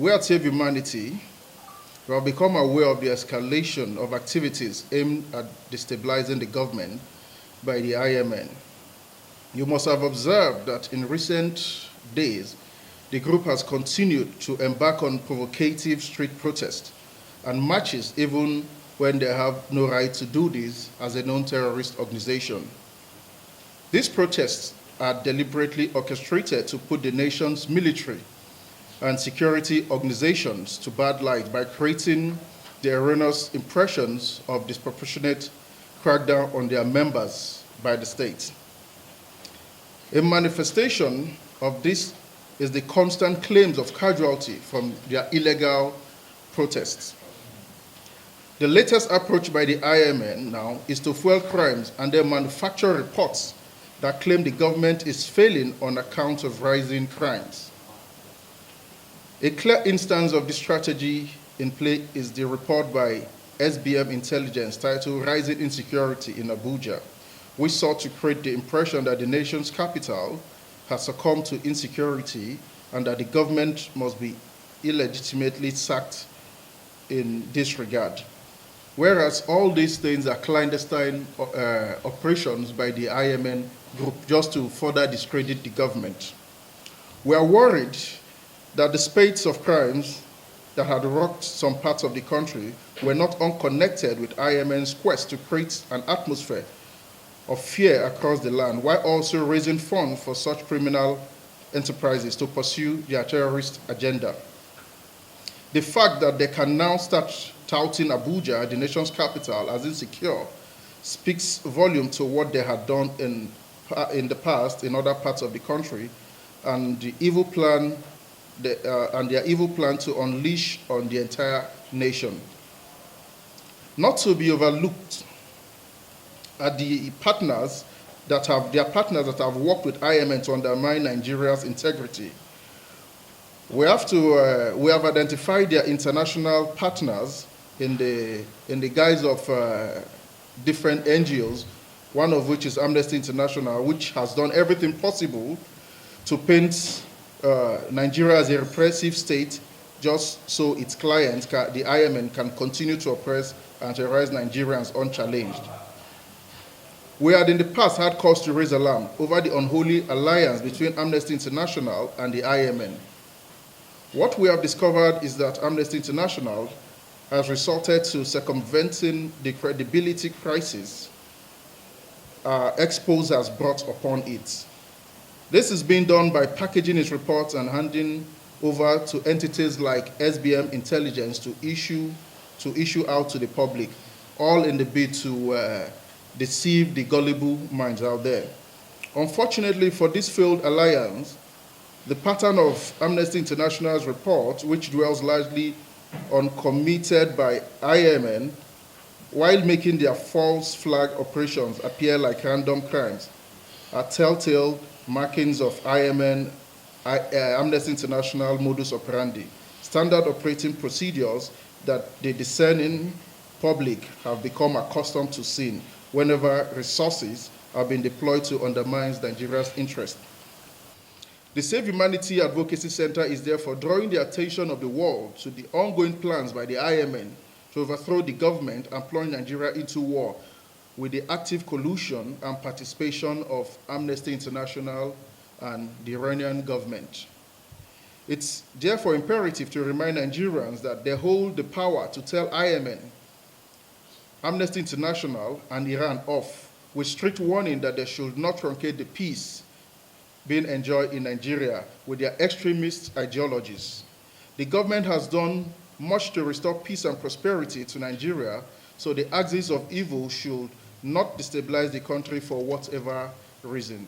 We at Save Humanity we have become aware of the escalation of activities aimed at destabilizing the government by the IMN. You must have observed that in recent days, the group has continued to embark on provocative street protests and marches even when they have no right to do this as a non-terrorist organization. These protests are deliberately orchestrated to put the nation's military and security organizations to bad light by creating the erroneous impressions of disproportionate crackdown on their members by the state. A manifestation of this is the constant claims of casualty from their illegal protests. The latest approach by the IMN now is to fuel crimes and then manufacture reports that claim the government is failing on account of rising crimes. A clear instance of this strategy in play is the report by SBM Intelligence titled Rising Insecurity in Abuja, which sought to create the impression that the nation's capital has succumbed to insecurity and that the government must be illegitimately sacked in this regard. Whereas all these things are clandestine operations by the IMN group just to further discredit the government. We are worried that the spate of crimes that had rocked some parts of the country were not unconnected with IMN's quest to create an atmosphere of fear across the land, while also raising funds for such criminal enterprises to pursue their terrorist agenda. The fact that they can now start touting Abuja, the nation's capital, as insecure speaks volume to what they had done in the past in other parts of the country and the evil plan and their evil plan to unleash on the entire nation. Not to be overlooked are the partners that have worked with IMN to undermine Nigeria's integrity. We have identified their international partners in the guise of different NGOs, one of which is Amnesty International, which has done everything possible to paint Nigeria as a repressive state just so its clients, the IMN, can continue to oppress and terrorize Nigerians unchallenged. We had in the past had cause to raise alarm over the unholy alliance between Amnesty International and the IMN. What we have discovered is that Amnesty International has resorted to circumventing the credibility crisis Expose has brought upon it. This is being done by packaging its reports and handing over to entities like SBM Intelligence to issue out to the public, all in the bid to deceive the gullible minds out there. Unfortunately for this failed alliance, the pattern of Amnesty International's report, which dwells largely on committed by IMN, while making their false flag operations appear like random crimes, are telltale markings of IMN, Amnesty International modus operandi, standard operating procedures that the discerning public have become accustomed to seeing whenever resources have been deployed to undermine Nigeria's interest. The Save Humanity Advocacy Centre is therefore drawing the attention of the world to the ongoing plans by the IMN to overthrow the government and plunge Nigeria into war with the active collusion and participation of Amnesty International and the Iranian government. It's therefore imperative to remind Nigerians that they hold the power to tell IMN, Amnesty International, and Iran off, with strict warning that they should not truncate the peace being enjoyed in Nigeria with their extremist ideologies. The government has done much to restore peace and prosperity to Nigeria, so the axis of evil should not destabilize the country for whatever reasons.